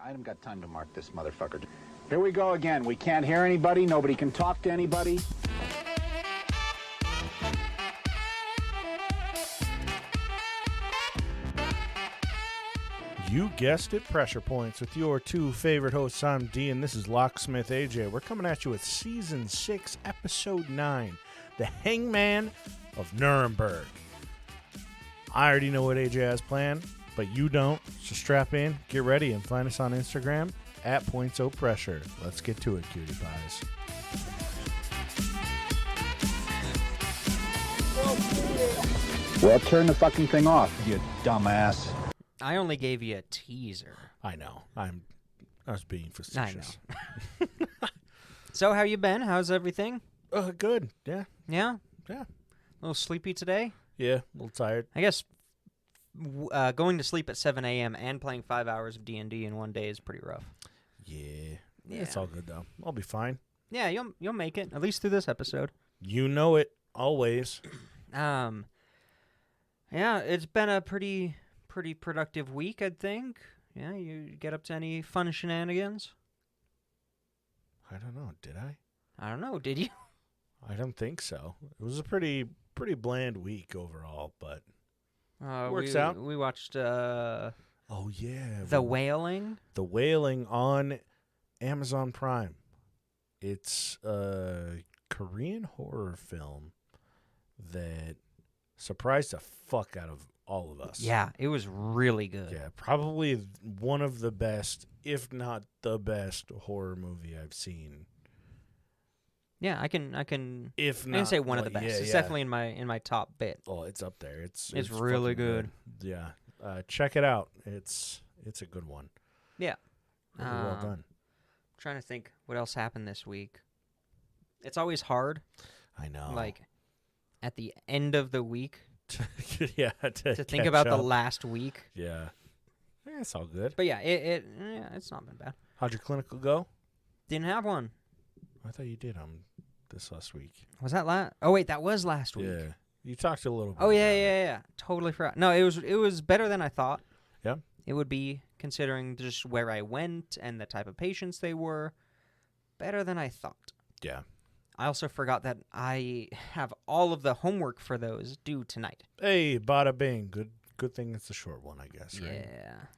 I haven't got time to mark this motherfucker. Here we go again. We can't hear anybody. Nobody can talk to anybody. You guessed it, Pressure Points with your two favorite hosts. I'm D, and this is Locksmith AJ. We're coming at you with Season 6, Episode 9, The Hangman of Nuremberg. I already know what AJ has planned, but you don't. So strap in, get ready, and find us on Instagram at PointsOPressure. Let's get to it, cutie pies. Well, turn the fucking thing off, you dumbass. I only gave you a teaser. I know. I was being facetious. I know. So, how you been? How's everything? Good. Yeah. Yeah? Yeah. A little sleepy today? Yeah. A little tired. I guess going to sleep at 7 a.m. and playing 5 hours of D&D in one day is pretty rough. Yeah. It's all good, though. I'll be fine. Yeah, you'll make it, at least through this episode. You know it. Always. Yeah, it's been a pretty productive week, I'd think. Yeah, you get up to any fun shenanigans? I don't know. Did I? I don't know. Did you? I don't think so. It was a pretty bland week overall, but works out. We watched oh yeah, The Wailing. The Wailing on Amazon Prime. It's a Korean horror film that surprised the fuck out of all of us. Yeah, it was really good. Yeah, probably one of the best, if not the best, horror movie I've seen. Yeah, I can. If not, I can say one of the best. It's definitely in my top bit. Oh, it's up there. It's really good. Yeah, check it out. It's a good one. Yeah, Really well done. Trying to think what else happened this week. It's always hard. I know. Like at the end of the week. Yeah, to think about the last week. Yeah, it's all good. But yeah, it's not been bad. How'd your clinical go? Didn't have one. I thought you did this last week. Was that last? Oh wait, that was last week. Yeah, you talked a little bit. Oh about yeah. Totally forgot. No, it was better than I thought. Yeah. It would be, considering just where I went and the type of patients they were, better than I thought. Yeah. I also forgot that I have all of the homework for those due tonight. Hey, bada bing. Good thing it's a short one, I guess. Right?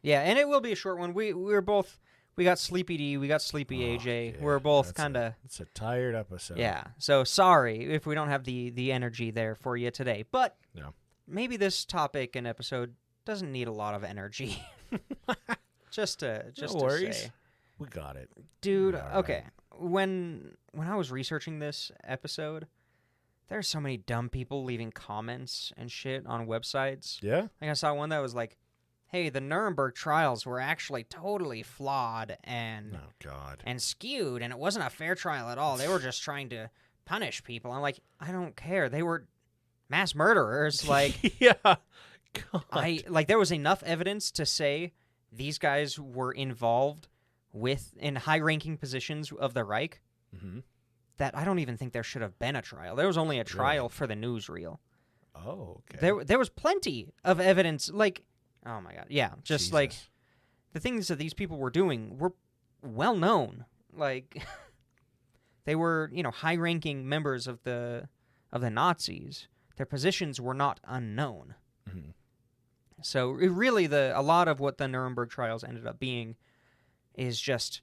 Yeah, and it will be a short one. We got Sleepy D, we got Sleepy AJ. Yeah, we're both kind of. It's a tired episode. Yeah, so sorry if we don't have the energy there for you today, but maybe this topic and episode doesn't need a lot of energy. just to worries. say, we got it, dude. All okay. right. When I was researching this episode, there's so many dumb people leaving comments and shit on websites. Yeah? Like I saw one that was like, hey, the Nuremberg trials were actually totally flawed and skewed, and it wasn't a fair trial at all. They were just trying to punish people. I'm like, I don't care. They were mass murderers. Like, yeah. God. There was enough evidence to say these guys were involved in high-ranking positions of the Reich, that I don't even think there should have been a trial. There was only a trial for the newsreel. Oh, okay. There was plenty of evidence, like, oh my god, yeah, just Jesus. like the things that these people were doing were well known. Like they were, high-ranking members of the Nazis. Their positions were not unknown. Mm-hmm. So really, a lot of what the Nuremberg trials ended up being is just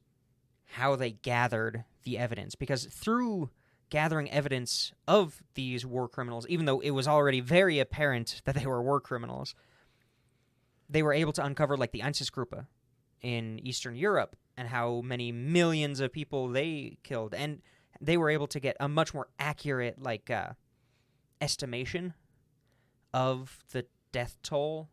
how they gathered the evidence. Because through gathering evidence of these war criminals, even though it was already very apparent that they were war criminals, they were able to uncover, like, the Einsatzgruppe in Eastern Europe and how many millions of people they killed. And they were able to get a much more accurate, estimation of the death toll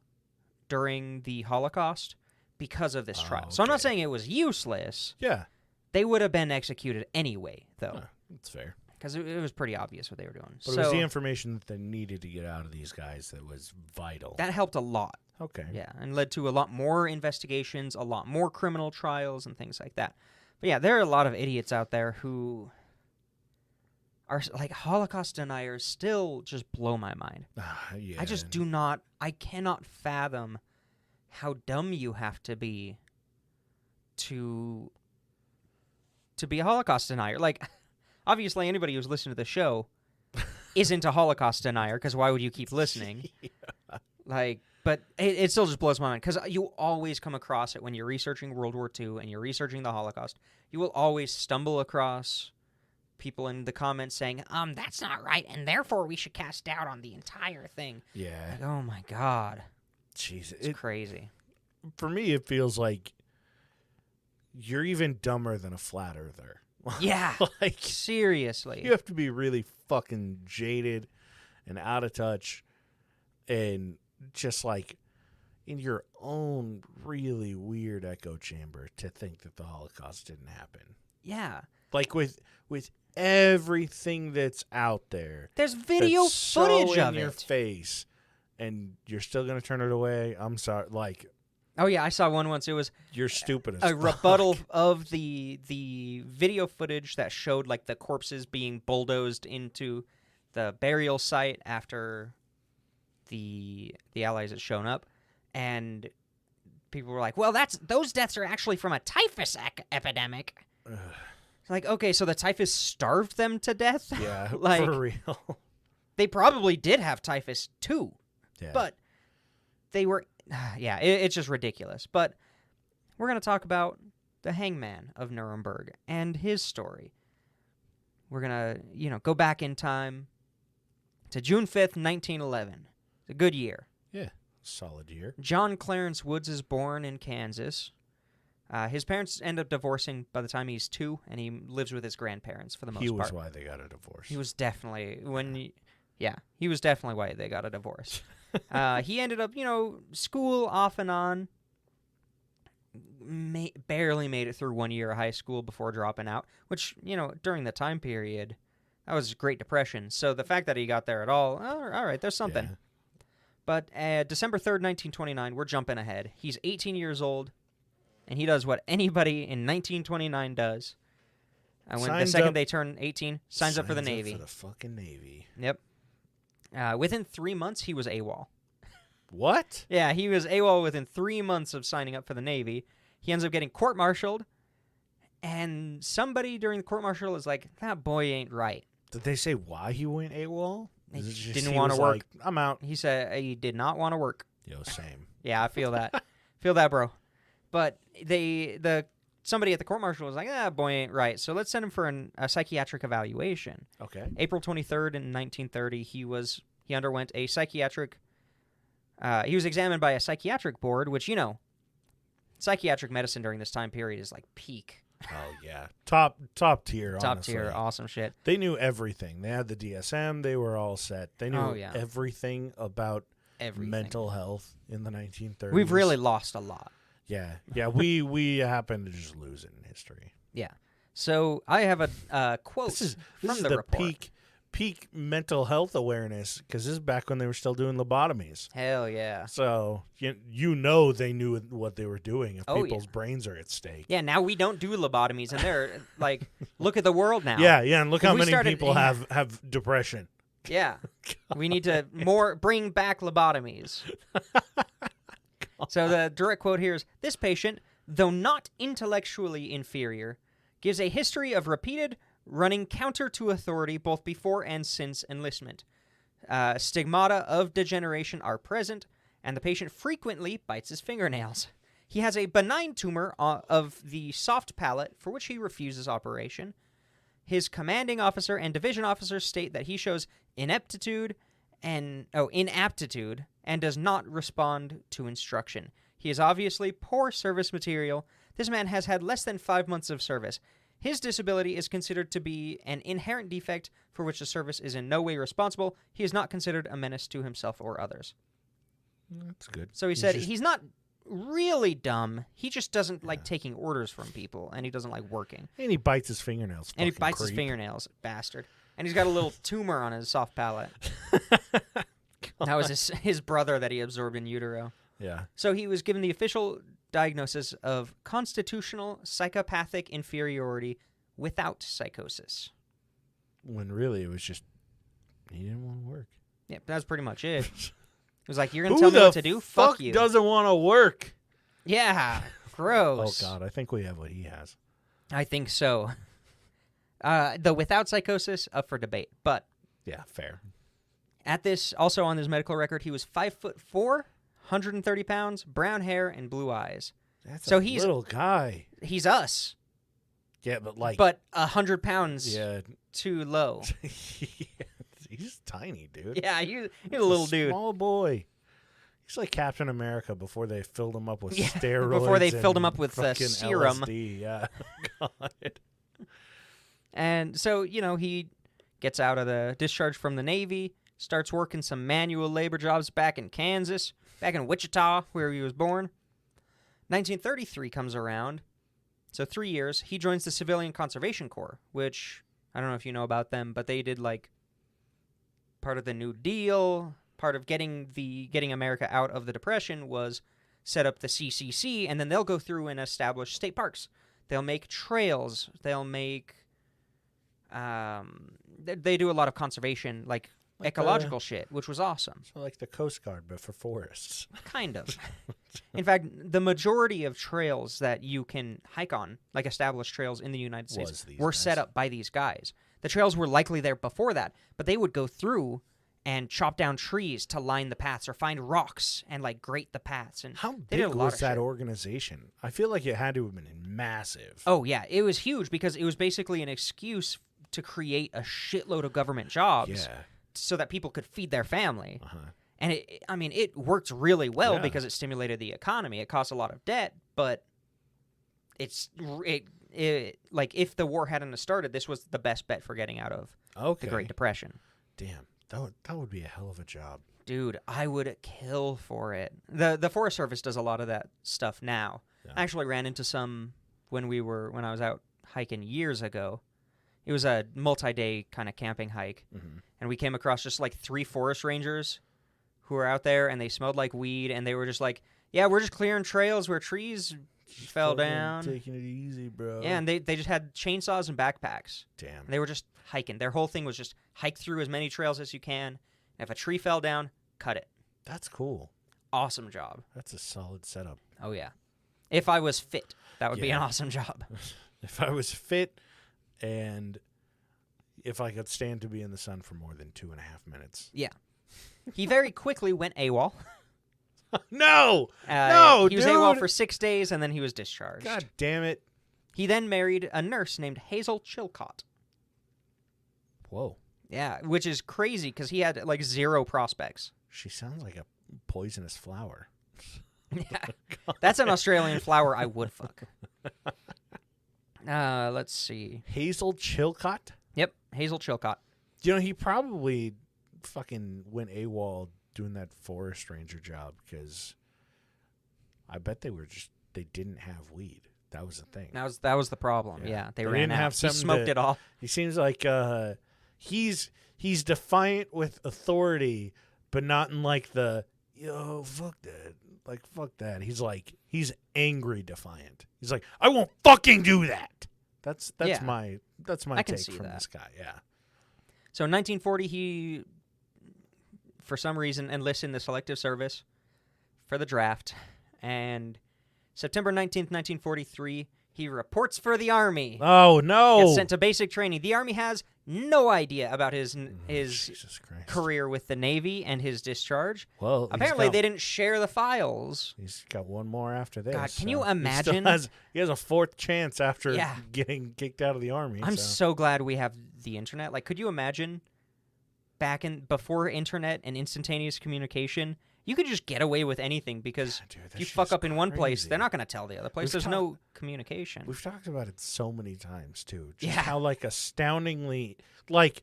during the Holocaust because of this trial. Okay. So I'm not saying it was useless. Yeah. They would have been executed anyway, though. That's fair. Because it was pretty obvious what they were doing. But it was the information that they needed to get out of these guys that was vital. That helped a lot. Okay. Yeah, and led to a lot more investigations, a lot more criminal trials, and things like that. But yeah, there are a lot of idiots out there who are, like, Holocaust deniers still just blow my mind. Yeah. I just I cannot fathom how dumb you have to be to be a Holocaust denier. Like, obviously, anybody who's listened to the show isn't a Holocaust denier, because why would you keep listening? Yeah. Like, but it still just blows my mind, because you always come across it when you're researching World War II and you're researching the Holocaust. You will always stumble across people in the comments saying, that's not right, and therefore we should cast doubt on the entire thing. Yeah. Like, oh my God. Jeez. It's crazy. For me, it feels like you're even dumber than a flat earther. Yeah. Like, seriously. you have to be really fucking jaded and out of touch and just like in your own really weird echo chamber to think that the Holocaust didn't happen. Yeah. Like with everything that's out there. There's video that's footage so of in your it. face, and you're still going to turn it away. I'm sorry. Like, Oh yeah, I saw one once. It was you're stupid as a fuck. rebuttal of the video footage that showed like the corpses being bulldozed into the burial site after the Allies had shown up, and people were like, "Well, those deaths are actually from a typhus epidemic." Like, okay, so the typhus starved them to death? Yeah, like, for real. They probably did have typhus too, Yeah. but they were. Yeah, it's just ridiculous. But we're going to talk about the Hangman of Nuremberg and his story. We're going to, go back in time to June 5th, 1911. It's a good year. Yeah, solid year. John Clarence Woods is born in Kansas. His parents end up divorcing by the time he's 2, and he lives with his grandparents for the most part. He was why they got a divorce. He was definitely he was definitely why they got a divorce. He ended up, school off and on. Barely made it through 1 year of high school before dropping out, which, during the time period, that was Great Depression. So the fact that he got there at all right, there's something. Yeah. But December 3rd, 1929, we're jumping ahead. He's 18 years old, and he does what anybody in 1929 does. The second they turn 18, signs up for the Navy. For the fucking Navy. Yep. Within 3 months, he was AWOL. What? Yeah, he was AWOL within 3 months of signing up for the Navy. He ends up getting court-martialed, and somebody during the court-martial is like, that boy ain't right. Did they say why he went AWOL? He Is it just didn't he want to was work. like, I'm out. He said he did not want to work. Yo, same. Yeah, I feel that. Feel that, bro. But somebody at the court-martial was like, boy ain't right, so let's send him for a psychiatric evaluation. Okay. April 23rd in 1930, he underwent a psychiatric. He was examined by a psychiatric board, which psychiatric medicine during this time period is like peak. Oh yeah, top tier. Top honestly. tier, awesome shit. They knew everything. They had the DSM. They were all set. They knew everything about mental health in the 1930s. We've really lost a lot. Yeah. We happen to just lose it in history. Yeah. So I have a quote This is from the report. peak mental health awareness, because this is back when they were still doing lobotomies. Hell yeah. So they knew what they were doing if people's brains are at stake. Yeah, now we don't do lobotomies, and they're like, look at the world now. Yeah, and look how many people yeah. have depression. Yeah. We need to bring back lobotomies. So the direct quote here is, this patient, though not intellectually inferior, gives a history of repeated running counter to authority both before and since enlistment. Stigmata of degeneration are present, and the patient frequently bites his fingernails. He has a benign tumor of the soft palate for which he refuses operation. His commanding officer and division officers state that he shows inaptitude and does not respond to instruction. He is obviously poor service material. This man has had less than 5 months of service. His disability is considered to be an inherent defect for which the service is in no way responsible. He is not considered a menace to himself or others. That's good. So he said he's not really dumb. He just doesn't like taking orders from people, and he doesn't like working. And he bites his fingernails. And he bites his fingernails, bastard. And he's got a little tumor on his soft palate. That was his brother that he absorbed in utero. Yeah. So he was given the official diagnosis of constitutional psychopathic inferiority without psychosis. When really it was just he didn't want to work. Yeah, that's pretty much it. It was like, you're going to tell me what to do? Fuck you. Who doesn't want to work? Yeah. Gross. Oh, God. I think we have what he has. I think so. The without psychosis, up for debate. But Yeah, fair. at this, also on his medical record, he was 5'4", 130 pounds, brown hair, and blue eyes. That's So a he's- little guy. He's us, Yeah, but like... but 100 pounds Yeah. too low. He's tiny, dude. Yeah, he's a little dude. Small boy. He's like Captain America before they filled him up with Yeah, steroids. before they filled him and up with fucking serum. LSD. Yeah. God. And so, he gets out of the discharge from the Navy, starts working some manual labor jobs back in Kansas, back in Wichita, where he was born. 1933 comes around. So 3 years, he joins the Civilian Conservation Corps, which I don't know if you know about them, but they did like part of the New Deal, part of getting America out of the Depression was set up the CCC, and then they'll go through and establish state parks. They'll make trails. They'll make they do a lot of conservation, like ecological shit, which was awesome. So like the Coast Guard, but for forests. Kind of. In fact, the majority of trails that you can hike on, like established trails in the United States, were set up by these guys. The trails were likely there before that, but they would go through and chop down trees to line the paths or find rocks and like grate the paths. And How they did big a lot was of that shit. organization? I feel like it had to have been massive. Oh, yeah. It was huge because it was basically an excuse to create a shitload of government jobs Yeah. so that people could feed their family. Uh-huh. And it worked really well Yeah. because it stimulated the economy. It cost a lot of debt, but like if the war hadn't started, this was the best bet for getting out of Okay. the Great Depression. Damn. That would be a hell of a job. Dude, I would kill for it. The Forest Service does a lot of that stuff now. Yeah. I actually ran into some when I was out hiking years ago. It was a multi-day kind of camping hike, and we came across just like 3 forest rangers who were out there, and they smelled like weed, and they were just like, "Yeah, we're just clearing trails where trees fell Fucking down." Taking it easy, bro. Yeah, and they just had chainsaws and backpacks. Damn. And they were just hiking. Their whole thing was just hike through as many trails as you can. And if a tree fell down, cut it. That's cool. Awesome job. That's a solid setup. Oh, yeah. If I was fit, that would be an Yeah. awesome job. If I was fit and if I could stand to be in the sun for more than 2.5 minutes. Yeah. He very quickly went AWOL. No! No, He was dude! AWOL for 6 days, and then he was discharged. God damn it. He then married a nurse named Hazel Chilcott. Whoa. Yeah, which is crazy because he had like 0 prospects. She sounds like a poisonous flower. Yeah, that's an Australian flower I would fuck. Let's see. Hazel Chilcott? Yep, Hazel Chilcott. You know, he probably fucking went AWOL doing that forest ranger job because I bet they didn't have weed. That was the thing. That was the problem. Yeah. Yeah, they They ran didn't out. have He something smoked to- it all. He seems like he's defiant with authority, but not in like the yo fuck that. Like fuck that. He's angry defiant. He's like, I won't fucking do that. That's Yeah. my I can take see from that. this guy. Yeah. So in 1940, he, for some reason, enlists in the Selective Service for the draft. And September 19th, 1943, he reports for the Army. Oh no. Gets sent to basic training. The Army has no idea about his Jesus Christ. career with the Navy and his discharge. Well, Apparently, they didn't share the files. He's got one more after this. God, can you so he still imagine? he has a 4th chance after Yeah. getting kicked out of the Army. I'm so. so glad we have the internet. Like, could you imagine before internet and instantaneous communication, you could just get away with anything because Dude, that if you shit's fuck up in one place, crazy. they're not going to tell the other place. We've There's talked- no communication. We've talked about it so many times too. Just Yeah. how like astoundingly like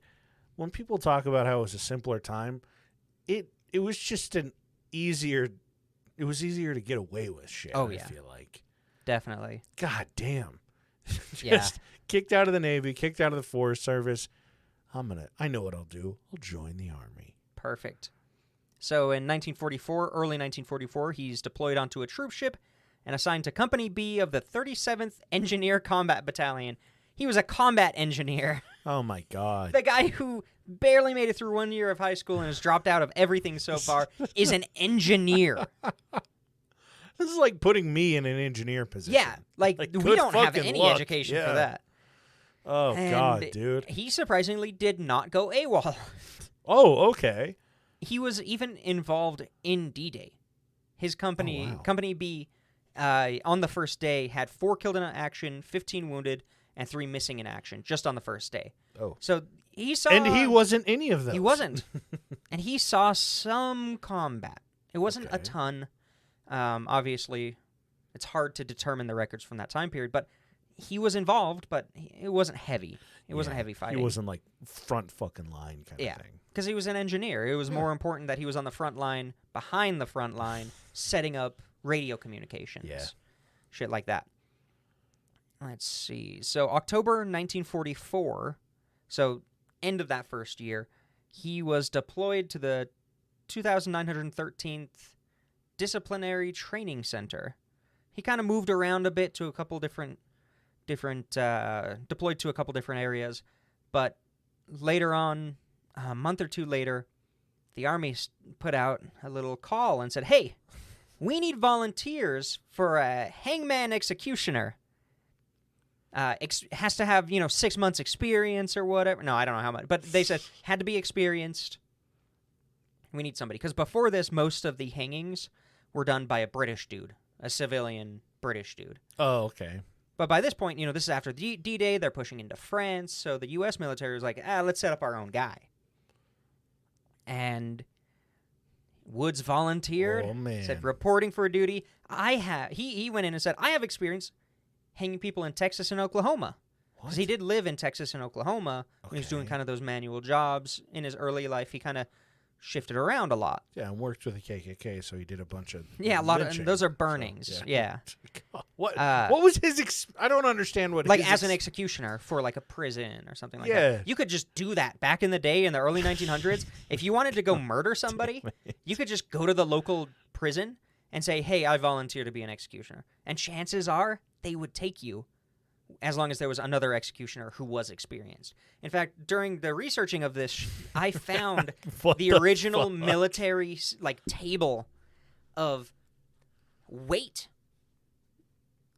when people talk about how it was a simpler time, it was just easier to get away with shit. Oh, I yeah. feel like. Definitely. God damn. Just Yeah. kicked out of the Navy, kicked out of the Forest Service. I know what I'll do. I'll join the Army. Perfect. So in 1944, early 1944, he's deployed onto a troop ship and assigned to Company B of the 37th Engineer Combat Battalion. He was a combat engineer. Oh my God. The guy who barely made it through 1 year of high school and has dropped out of everything so far is an engineer. This is like putting me in an engineer position. Yeah, like we good don't have fucking any luck. education Yeah. for that. Oh, And God, dude. He surprisingly did not go AWOL. Oh, okay. He was even involved in D-Day. His company, wow. Company B, on the first day had 4 killed in action, 15 wounded, and 3 missing in action just on the first day. Oh. So he saw... And he wasn't any of those. He wasn't. And he saw some combat. It wasn't a Okay. ton. Obviously, it's hard to determine the records from that time period, but he was involved, but it wasn't heavy. It wasn't heavy fighting. He wasn't like front fucking line kind of thing. Because he was an engineer. It was more important that he was on the front line, behind the front line, setting up radio communications. Yeah. Shit like that. Let's see. So October 1944, so end of that first year, he was deployed to the 2913th Disciplinary Training Center. He kind of moved around a bit to a couple deployed to a couple different areas, but later on, a month or two later, the Army put out a little call and said, hey, we need volunteers for a hangman executioner. Has to have, 6 months experience or whatever. No, I don't know how much, but they said had to be experienced. We need somebody. Because before this, most of the hangings were done by a British dude, a civilian British dude. Oh, okay. But by this point, this is after D-Day. They're pushing into France. So the U.S. military was like, let's set up our own guy. And Woods volunteered. Oh, man. Said, reporting for duty. He went in and said, I have experience hanging people in Texas and Oklahoma. Because he did live in Texas and Oklahoma when he was doing Okay. kind of those manual jobs. In his early life, he kind of shifted around a lot. Yeah, and worked with the KKK, so he did a bunch of Yeah, a lot of lynching, those are so, burnings. Yeah. God, what Uh, was his? I don't understand what. Like his as an executioner for like a prison or something like Yeah. that. You could just do that back in the day in the early 1900s. If you wanted to go murder somebody, you could just go to the local prison and say, hey, I volunteer to be an executioner. And chances are they would take you as long as there was another executioner who was experienced. In fact, during the researching of this, I found What the the original fuck? military table of weight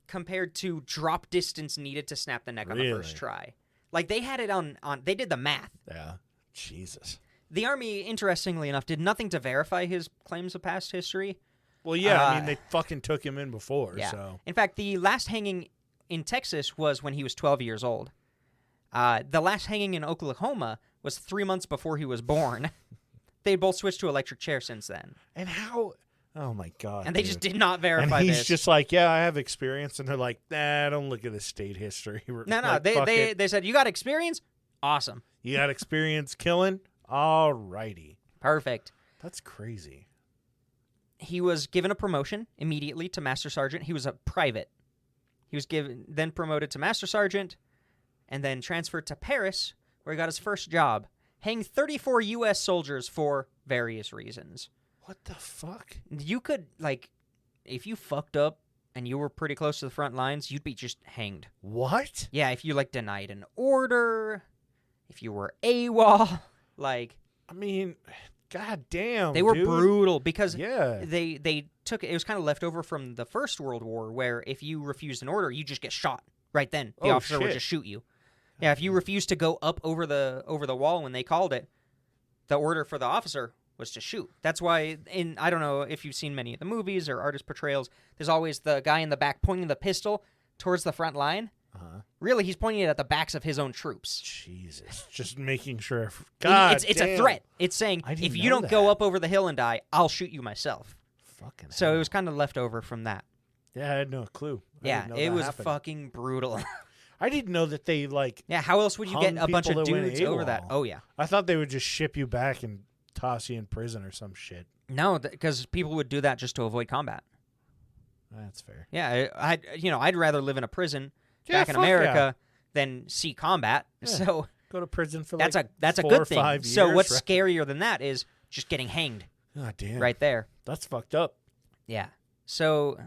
compared to drop distance needed to snap the neck on the first Really? try. Like they had it on they did the math. Yeah, Jesus. The Army, interestingly enough, did nothing to verify his claims of past history. Well, yeah, I mean they fucking took him in before, Yeah. so In fact, the last hanging in Texas was when he was 12 years old. The last hanging in Oklahoma was 3 months before he was born. They both switched to electric chair since then. and how? Oh my God! And they dude. just did not verify And he's this. just like, yeah, I have experience, and they're like, nah, don't look at his state history. No, Like, fuck they it. said, you got experience? Awesome. You got experience killing? All righty. Perfect. That's crazy. He was given a promotion immediately to Master Sergeant. He was a private. He was then promoted to Master Sergeant and then transferred to Paris, where he got his first job, hanging 34 U.S. soldiers for various reasons. What the fuck? You could, if you fucked up and you were pretty close to the front lines, you'd be just hanged. What? Yeah, if you, denied an order, if you were AWOL, I mean, god damn, they were dude. brutal because Yeah. they took it was kind of left over from the First World War, where if you refused an order, you just get shot right then. The Oh, officer would shit. just shoot you. Yeah, if you refused to go up over the wall when they called it, the order for the officer was to shoot. That's why I don't know if you've seen many of the movies or artist portrayals, there's always the guy in the back pointing the pistol towards the front line. Uh-huh. Really, he's pointing it at the backs of his own troops. Jesus. Just making sure. God It's a damn. threat. It's saying, I didn't if you know don't go that. up over the hill and die, I'll shoot you myself. Fucking So hell. it was kind of left over from that. Yeah, I had no clue. I Yeah, didn't know it that was happened. fucking brutal. I didn't know that they, Yeah, how else would you get hung a bunch people of that went dudes over that? AWOL. Oh, yeah. I thought they would just ship you back and toss you in prison or some shit. No, because people would do that just to avoid combat. That's fair. Yeah, I'd rather live in a prison Yeah, back in fuck America than see combat. Yeah. So Go to prison for that's like a 4 good or thing. 5 years. So what's right? scarier than that is just getting hanged God damn. right there. That's fucked up. Yeah. So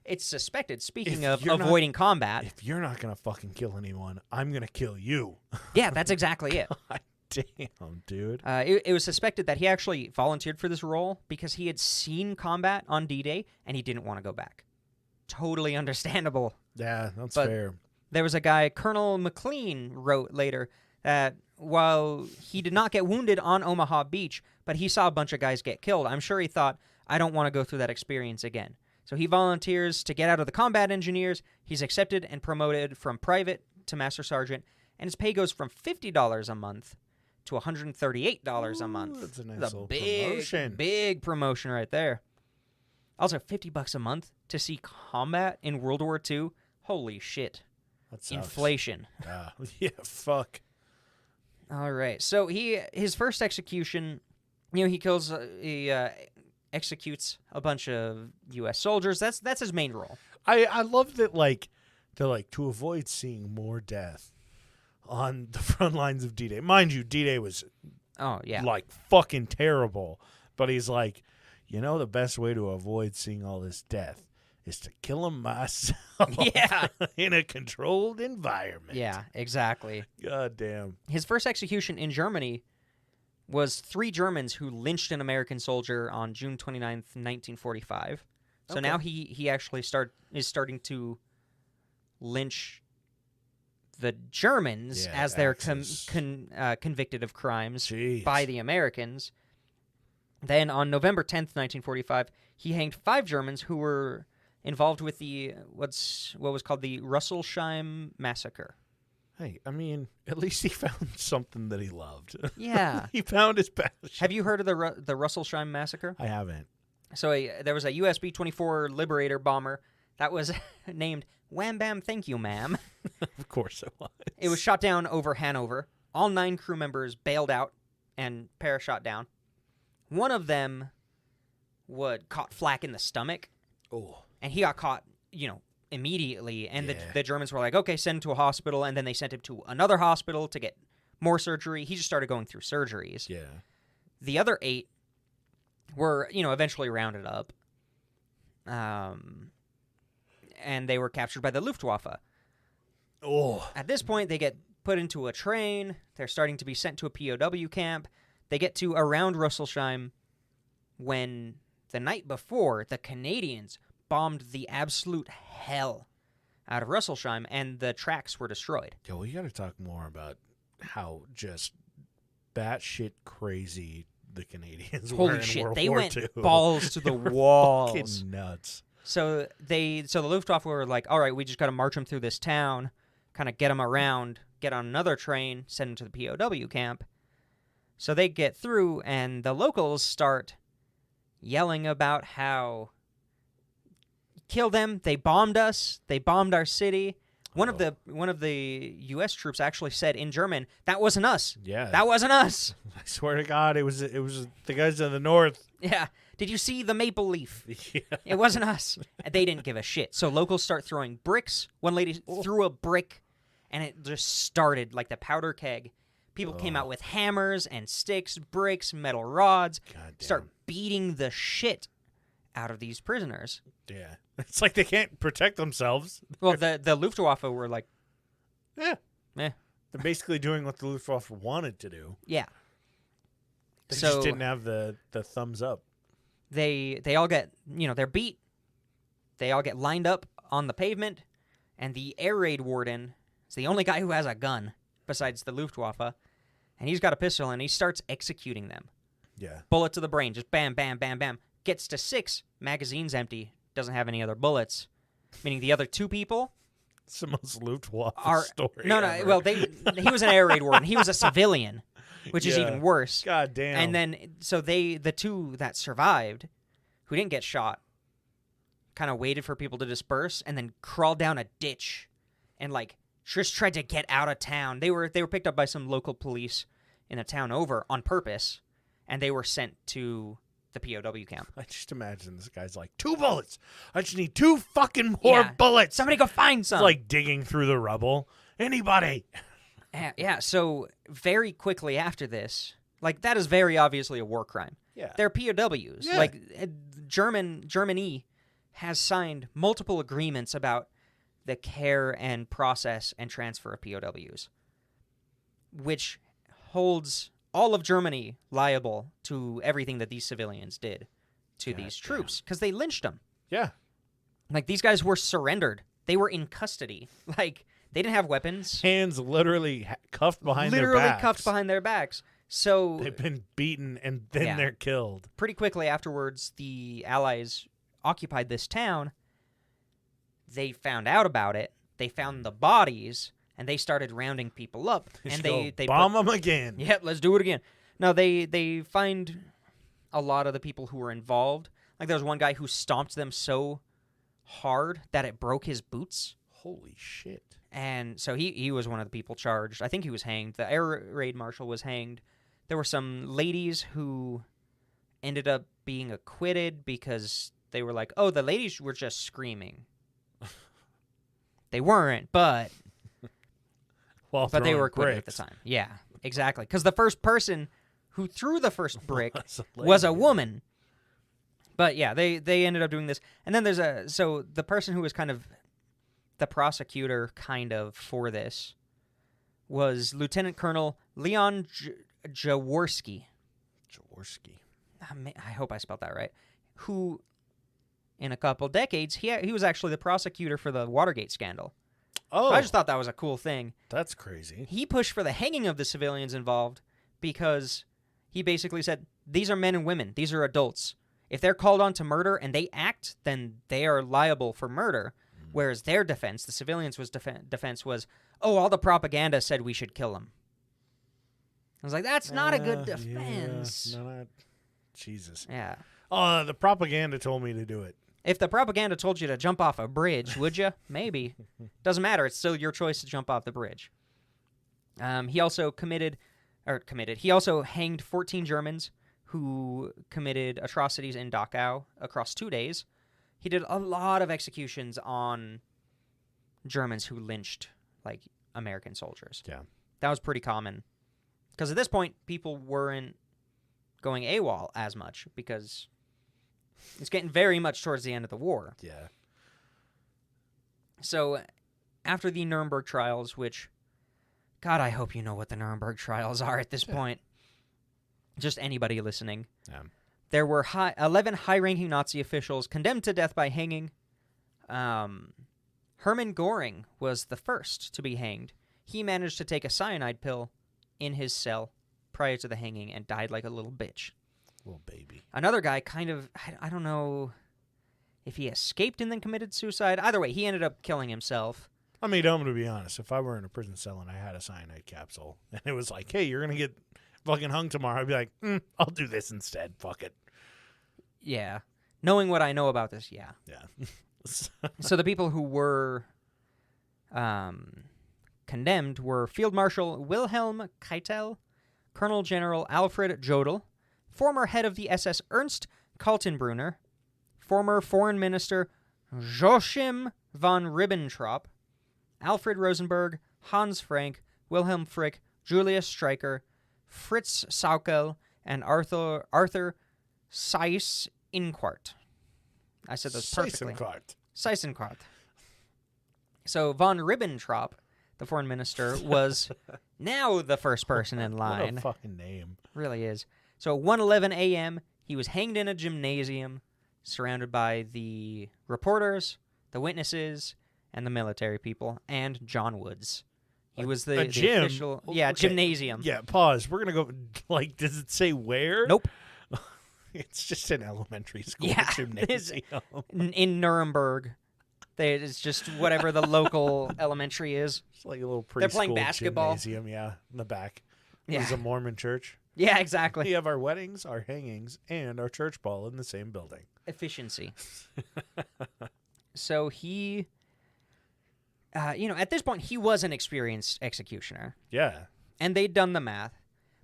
it's suspected, speaking If of you're not- avoiding combat. If you're not going to fucking kill anyone, I'm going to kill you. Yeah, that's exactly it. God Damn, dude. It was suspected that he actually volunteered for this role because he had seen combat on D-Day and he didn't want to go back. Totally understandable. Yeah, that's But fair. There was a guy, Colonel McLean, wrote later that while he did not get wounded on Omaha Beach, but he saw a bunch of guys get killed, I'm sure he thought, I don't want to go through that experience again. So he volunteers to get out of the combat engineers. He's accepted and promoted from private to master sergeant, and his pay goes from $50 a month to $138 a month. That's a nice That's little big, promotion. big promotion right there. Also, $50 a month to see combat in World War II. Holy shit. That sucks. Inflation. Yeah, fuck. All right. So his first execution, he kills, executes a bunch of U.S. soldiers. That's his main role. I love that, like, they're like, to avoid seeing more death on the front lines of D-Day. Mind you, D-Day was, Oh, yeah. like, fucking terrible. But he's like, the best way to avoid seeing all this death is to kill them myself. Yeah. In a controlled environment. Yeah, exactly. God damn. His first execution in Germany was 3 Germans who lynched an American soldier on June 29th, 1945. So now he actually is starting to lynch the Germans as they're convicted of crimes by the Americans. Then on November 10th, 1945, he hanged 5 Germans who were involved with the what was called the Russelsheim massacre. Hey, I mean, at least he found something that he loved. Yeah. He found his passion. Have you heard of the Russelsheim massacre? I haven't. So there was a US B-24 Liberator bomber that was named Wham Bam Thank You Ma'am. Of course it was. It was shot down over Hanover. All 9 crew members bailed out and parashot down. One of them caught flak in the stomach. Oh. And he got caught, immediately. And the Germans were like, okay, send him to a hospital. And then they sent him to another hospital to get more surgery. He just started going through surgeries. Yeah. The other 8 were, eventually rounded up. And they were captured by the Luftwaffe. Oh. At this point, they get put into a train. They're starting to be sent to a POW camp. They get to around Russelsheim when the night before, the Canadians bombed the absolute hell out of Russelsheim, and the tracks were destroyed. Yeah, well, you got to talk more about how just batshit crazy the Canadians were Holy in shit, World they War went II. balls to the walls. Fucking nuts. So the Luftwaffe were like, all right, we just got to march them through this town, kind of get them around, get on another train, send them to the POW camp. So they get through, and the locals start yelling about how kill them, they bombed us, they bombed our city. One of the U.S. troops actually said in German, "That wasn't us. Yeah, that wasn't us." I swear to God, it was the guys in the north. Yeah. Did you see the maple leaf? Yeah. It wasn't us. They didn't give a shit. So locals start throwing bricks. One lady threw a brick, and it just started like the powder keg. People came out with hammers and sticks, bricks, metal rods, start beating the shit out of these prisoners. Yeah. It's like they can't protect themselves. Well, the Luftwaffe were like, Yeah. They're basically doing what the Luftwaffe wanted to do. Yeah. They just didn't have the thumbs up. They all get, they're beat. They all get lined up on the pavement, and the air raid warden is the only guy who has a gun besides the Luftwaffe, and he's got a pistol, and he starts executing them. Yeah. Bullet to the brain, just bam, bam, bam, bam. Gets to 6, magazine's empty, doesn't have any other bullets, meaning the other 2 people It's the most Luftwaffe story ever. Well, he was an air raid warden. He was a civilian, which is even worse. God damn. And then, so the 2 that survived, who didn't get shot, kind of waited for people to disperse and then crawled down a ditch and, just tried to get out of town. They were picked up by some local police in a town over on purpose, and they were sent to the POW camp. I just imagine this guy's like, 2 bullets. I just need 2 fucking more bullets. Somebody go find some. It's like digging through the rubble. Anybody. Yeah, so very quickly after this, that is very obviously a war crime. Yeah. They're POWs. Yeah. Germany has signed multiple agreements about the care and process and transfer of POWs, which, holds all of Germany liable to everything that these civilians did to God these damn. troops because they lynched them. Yeah. Like, these guys were surrendered. They were in custody. Like, they didn't have weapons. Hands literally cuffed behind their backs. Literally cuffed behind their backs. So They've been beaten, and then they're killed. pretty quickly afterwards, the Allies occupied this town. They found out about it. They found the bodies, and they started rounding people up. And they bomb them again. Yep, let's do it again. No, they find a lot of the people who were involved. Like, there was one guy who stomped them so hard that it broke his boots. Holy shit. And so he was one of the people charged. I think he was hanged. The air raid marshal was hanged. There were some ladies who ended up being acquitted because they were like, oh, the ladies were just screaming. They weren't, but they were acquitted at the time. Yeah, exactly. Because the first person who threw the first brick was a woman. But yeah, they ended up doing this. And then so the person who was kind of the prosecutor kind of for this was Lieutenant Colonel Leon Jaworski. Jaworski. I hope I spelled that right. Who, in a couple decades, he was actually the prosecutor for the Watergate scandal. Oh. So I just thought that was a cool thing. That's crazy. He pushed for the hanging of the civilians involved because he basically said, these are men and women. These are adults. If they're called on to murder and they act, then they are liable for murder. Whereas their defense, the civilians' defense was, oh, all the propaganda said we should kill him. I was like, that's not a good defense. Yeah, not Jesus. Yeah. Oh, the propaganda told me to do it. If the propaganda told you to jump off a bridge, would you? Maybe. Doesn't matter. It's still your choice to jump off the bridge. He also He also hanged 14 Germans who committed atrocities in Dachau across 2 days. He did a lot of executions on Germans who lynched, like, American soldiers. Yeah. That was pretty common. Because at this point, people weren't going AWOL as much because it's getting very much towards the end of the war. Yeah. So after the Nuremberg trials, which, God, I hope you know what the Nuremberg trials are at this point. Just anybody listening. Yeah. There were 11 high-ranking Nazi officials condemned to death by hanging. Hermann Göring was the first to be hanged. He managed to take a cyanide pill in his cell prior to the hanging and died like a little bitch. Little baby. Another guy kind of, I don't know if he escaped and then committed suicide. Either way, he ended up killing himself. I mean, I'm going to be honest. If I were in a prison cell and I had a cyanide capsule and it was like, hey, you're going to get fucking hung tomorrow, I'd be like, I'll do this instead. Fuck it. Yeah. Knowing what I know about this, yeah. Yeah. So the people who were condemned were Field Marshal Wilhelm Keitel, Colonel General Alfred Jodl, former head of the SS Ernst Kaltenbrunner, former Foreign Minister Joachim von Ribbentrop, Alfred Rosenberg, Hans Frank, Wilhelm Frick, Julius Streicher, Fritz Saukel, and Arthur Seyss-Inquart. I said those perfectly. Seyss-Inquart. So von Ribbentrop, the foreign minister, was now the first person in line. What a fucking name. Really is. So at 1:11 a.m., he was hanged in a gymnasium, surrounded by the reporters, the witnesses, and the military people, and John Woods. He was the gym? official... Yeah, Okay. gymnasium. Yeah, pause. We're going to go, like, does it say where? Nope. It's just an elementary school Yeah, gymnasium. In Nuremberg. It's just whatever the local elementary is. It's like a little preschool They're playing basketball. gymnasium, yeah, in the back. Yeah. It's a Mormon church. Yeah, exactly. We have our weddings, our hangings, and our church ball in the same building. Efficiency. So he... at this point, he was an experienced executioner. Yeah. And they'd done the math.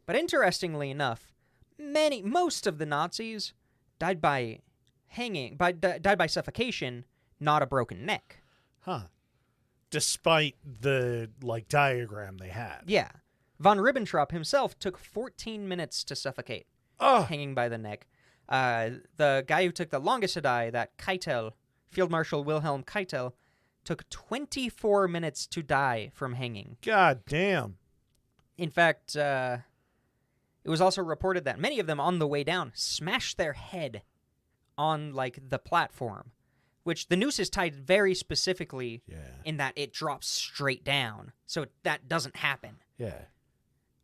But interestingly enough, most of the Nazis died by died by suffocation, not a broken neck. Huh. Despite the, diagram they had. Yeah. Von Ribbentrop himself took 14 minutes to suffocate, hanging by the neck. The guy who took the longest to die, that Keitel, Field Marshal Wilhelm Keitel, took 24 minutes to die from hanging. God damn. In fact, it was also reported that many of them on the way down smashed their head on, like, the platform, which the noose is tied very specifically in that it drops straight down, so that doesn't happen. Yeah.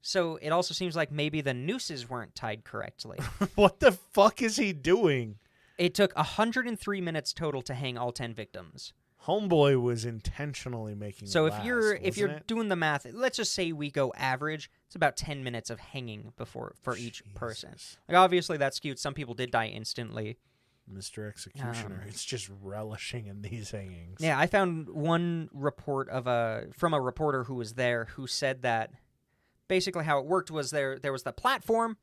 So it also seems like maybe the nooses weren't tied correctly. What the fuck is he doing? It took 103 minutes total to hang all 10 victims. Homeboy was intentionally making So it if last, you're wasn't it? doing the math, let's just say we go average, it's about 10 minutes of hanging for each person. Like, obviously that's skewed. Some people did die instantly. Mr. Executioner, it's just relishing in these hangings. Yeah, I found one report from a reporter who was there who said that basically how it worked was there was the platform,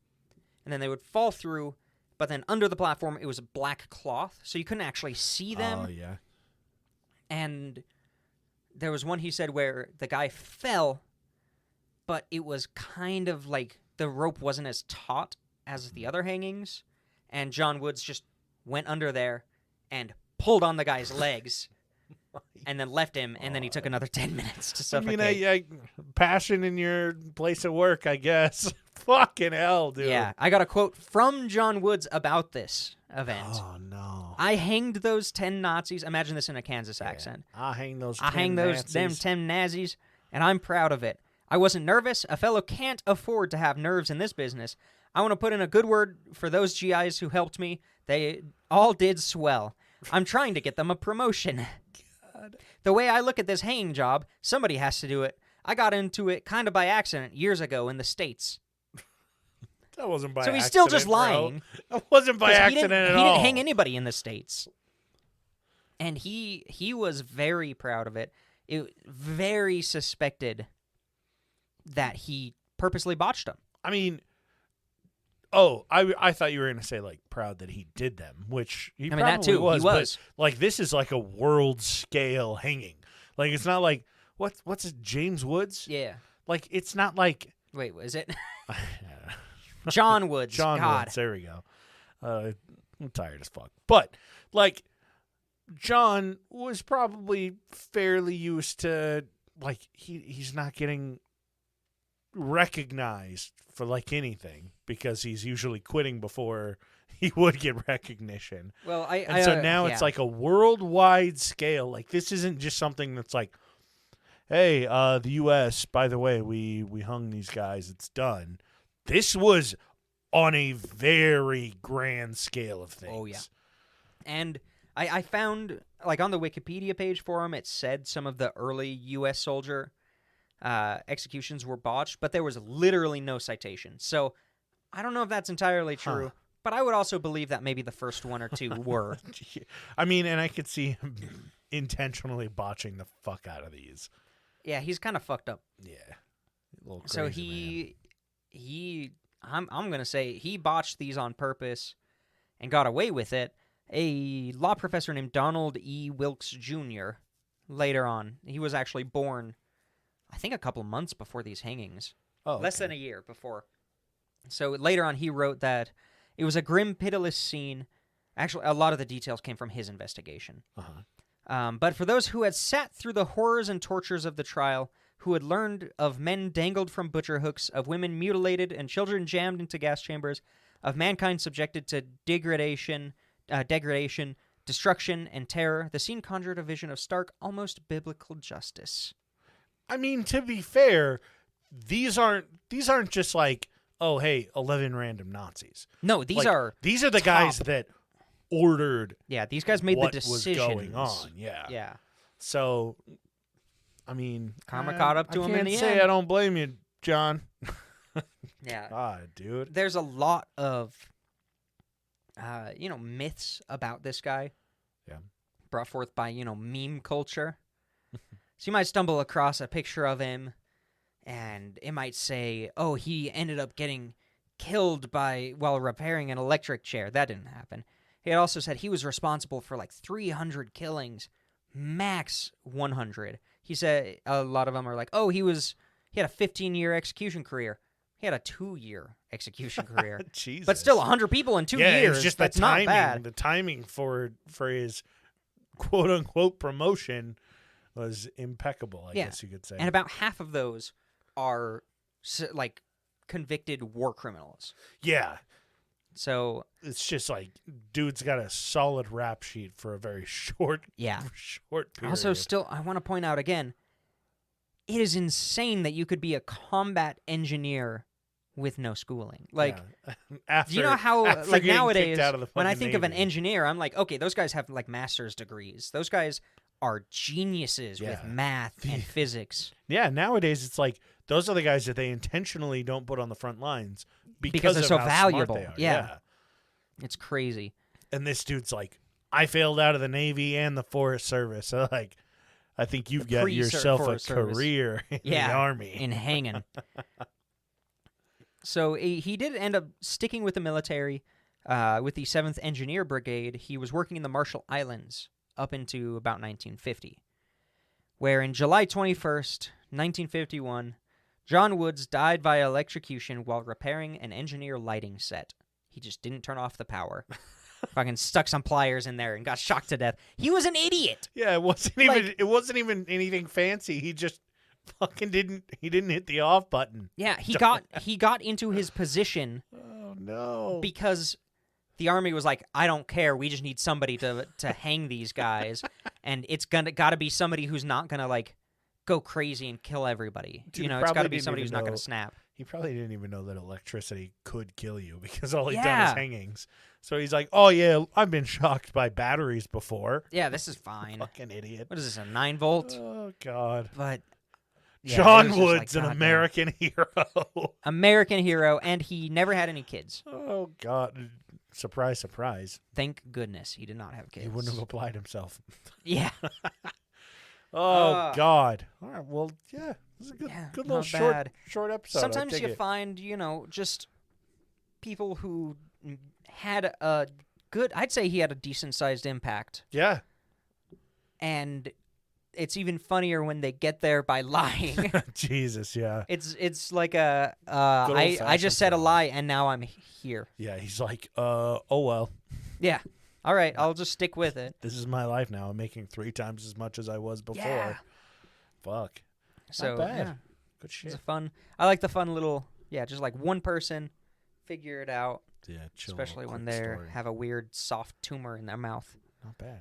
and then they would fall through, but then under the platform it was a black cloth, so you couldn't actually see them. Oh, yeah. And there was one, he said, where the guy fell, but it was kind of like the rope wasn't as taut as the other hangings, and John Woods just went under there and pulled on the guy's legs and then left him, and then he took another 10 minutes to suffocate. I mean, passion in your place of work, I guess. Fucking hell, dude. Yeah, I got a quote from John Woods about this event. Oh, no. I hanged those 10 Nazis. Imagine this in a Kansas accent. I hang those I hang those Nazis. them 10 Nazis, and I'm proud of it. I wasn't nervous. A fellow can't afford to have nerves in this business. I want to put in a good word for those GIs who helped me. They all did swell. I'm trying to get them a promotion. God. The way I look at this hanging job, somebody has to do it. I got into it kind of by accident years ago in the States. That wasn't by so accident, he's still just bro. That That wasn't by accident at all. He didn't hang anybody in the States. And he was very proud of it. Very suspected that he purposely botched them. I mean, I thought you were going to say, like, proud that he did them, which he probably that too. was. He was. But, like, this is like a world-scale hanging. Like, it's not like, what's it, James Woods? Yeah. Like, it's not like... Wait, was it? John Woods. John God. Woods, there we go. I'm tired as fuck. But, like, John was probably fairly used to, like, he's not getting recognized for, like, anything because he's usually quitting before he would get recognition. Well, so now it's like a worldwide scale. Like, this isn't just something that's like, hey, the U.S., by the way, we hung these guys. It's done. This was on a very grand scale of things. Oh, yeah. And I found, like, on the Wikipedia page for him, it said some of the early U.S. soldier executions were botched, but there was literally no citation. So I don't know if that's entirely true, but I would also believe that maybe the first one or two were. I mean, and I could see him intentionally botching the fuck out of these. Yeah, he's kind of fucked up. Yeah. A little So crazy, I'm going to say he botched these on purpose and got away with it. A law professor named Donald E. Wilkes Jr. later on, he was actually born, I think, a couple months before these hangings. Oh, Less than a year before. So later on, he wrote that it was a grim, pitiless scene. Actually, a lot of the details came from his investigation. But for those who had sat through the horrors and tortures of the trial, who had learned of men dangled from butcher hooks, of women mutilated and children jammed into gas chambers, of mankind subjected to degradation, destruction, and terror, the scene conjured a vision of stark, almost biblical justice. I mean, to be fair, these aren't just like, oh, hey, 11 random Nazis. No, these are the guys that ordered. Yeah, these guys made what the decisions. was going on. Yeah. Yeah. So, I mean, Karma caught up to him in the I can't say end. I don't blame you, John. Yeah. God, dude. There's a lot of, myths about this guy. Yeah. Brought forth by, meme culture. So you might stumble across a picture of him, and it might say, oh, he ended up getting killed while repairing an electric chair. That didn't happen. He had also said he was responsible for like 300 killings, max 100. He said a lot of them are like, oh, he had a 15-year execution career. He had a 2-year execution career. Jesus. But still 100 people in 2 years. It's just that's the timing. Not bad. The timing for his quote-unquote promotion was impeccable, I guess you could say. And about half of those are, like, convicted war criminals. Yeah. So It's just like, dude's got a solid rap sheet for a very short period. Also, still, I want to point out again, it is insane that you could be a combat engineer with no schooling. Like, do you know how, like, nowadays, when I think of an engineer, I'm like, okay, those guys have, like, master's degrees. Those guys are geniuses with math and physics. Yeah, nowadays it's like, those are the guys that they intentionally don't put on the front lines because they're of so how valuable. smart they are. Yeah. It's crazy. And this dude's like, I failed out of the Navy and the Forest Service. So, like, I think you've got yourself a career in the Army. In hanging. So he did end up sticking with the military with the 7th Engineer Brigade. He was working in the Marshall Islands up into about 1950, where in July 21st, 1951, John Woods died via electrocution while repairing an engineer lighting set. He just didn't turn off the power. Fucking stuck some pliers in there and got shocked to death. He was an idiot. Yeah, it wasn't even anything fancy. He just fucking didn't hit the off button. Yeah, he got into his position. Oh no. Because the Army was like, I don't care, we just need somebody to hang these guys, and it's gotta be somebody who's not gonna like go crazy and kill everybody. Dude, it's gotta be somebody who's not gonna snap. He probably didn't even know that electricity could kill you because all he'd done is hangings. So he's like, oh yeah, I've been shocked by batteries before. Yeah, this is fine. Fucking idiot. What is this, a 9-volt? Oh God. But John Woods, an American hero. American hero, and he never had any kids. Oh God. Surprise, surprise. Thank goodness he did not have kids. He wouldn't have applied himself. Yeah. Oh God. All right. Well, yeah. This is a good little short episode. Sometimes you find, just people who had a good. I'd say he had a decent sized impact. Yeah. And it's even funnier when they get there by lying. Jesus, yeah. It's like I just said a lie and now I'm here. Yeah, he's like, oh well. Yeah. All right, I'll just stick with it. This is my life now. I'm making 3 times as much as I was before. Yeah. Fuck. So, not bad. Yeah. Good shit. I like the fun little, just like one person figure it out. Yeah, chill. Especially when they have a weird soft tumor in their mouth. Not bad.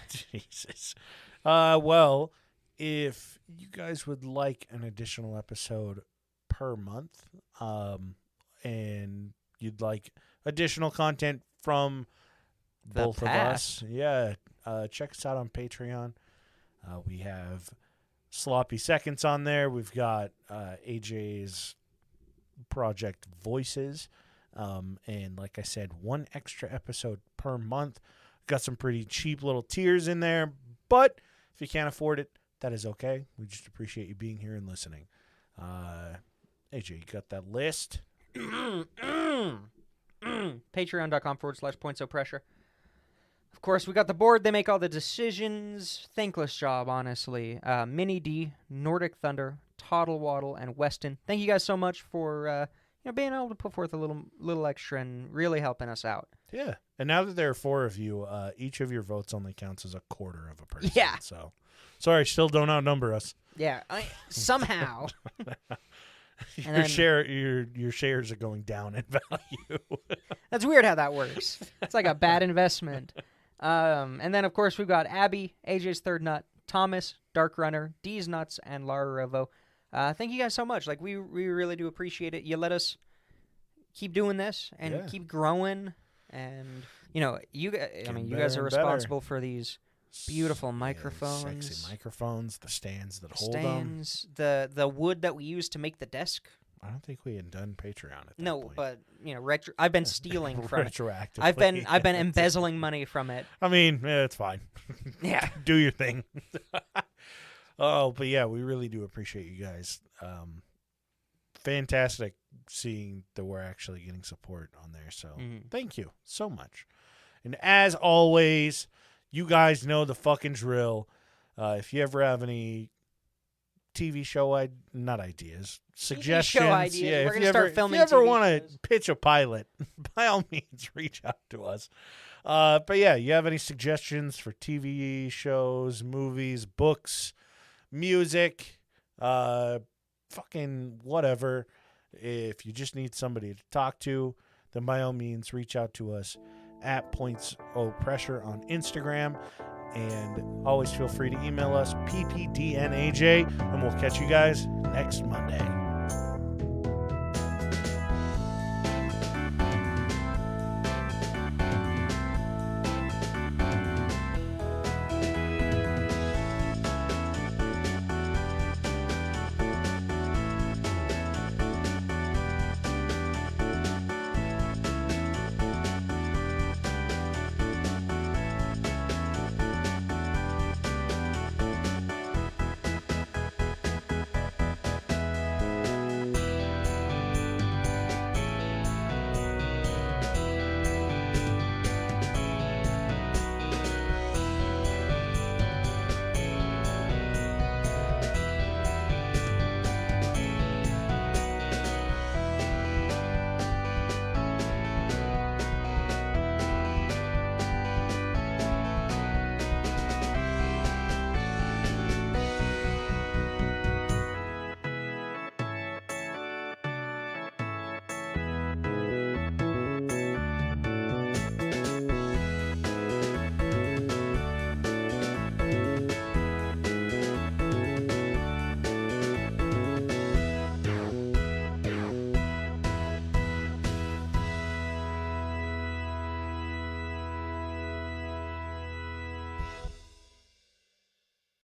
Jesus. Well, if you guys would like an additional episode per month, and you'd like additional content from both of us, check us out on Patreon. We have Sloppy Seconds on there. We've got AJ's Project Voices. And like I said, 1 extra episode per month. Got some pretty cheap little tiers in there, but if you can't afford it, that is okay. We just appreciate you being here and listening. AJ, you got that list? Patreon.com/pointsopressure. Of course, we got the board. They make all the decisions. Thankless job, honestly. Mini D, Nordic Thunder, Toddle Waddle, and Weston. Thank you guys so much for being able to put forth a little extra and really helping us out. Yeah. And now that there are 4 of you, each of your votes only counts as a quarter of a person. Yeah. So, sorry, still don't outnumber us. Yeah. Somehow. Your shares are going down in value. That's weird how that works. It's like a bad investment. And then, of course, we've got Abby, AJ's Third Nut, Thomas, Dark Runner, D's Nuts, and Lara Revo. Thank you guys so much. Like, we really do appreciate it. You let us keep doing this and keep growing. And, you guys are responsible for these beautiful microphones. Sexy microphones, the stands that hold them. The wood that we use to make the desk. I don't think we had done Patreon at that point. No, but I've been stealing from it. Retroactively. I've been embezzling money from it. I mean, it's fine. Yeah. Do your thing. Oh, but yeah, we really do appreciate you guys. Fantastic seeing that we're actually getting support on there. So thank you so much. And as always, you guys know the fucking drill. If you ever have any TV show suggestions, ideas. We're gonna start filming. If you ever want to pitch a pilot, by all means, reach out to us. But yeah, you have any suggestions for TV shows, movies, books, music, fucking whatever, If you just need somebody to talk to, then by all means, reach out to us at Points O Pressure on Instagram. And always feel free to email us, ppdnaj, and we'll catch you guys next Monday.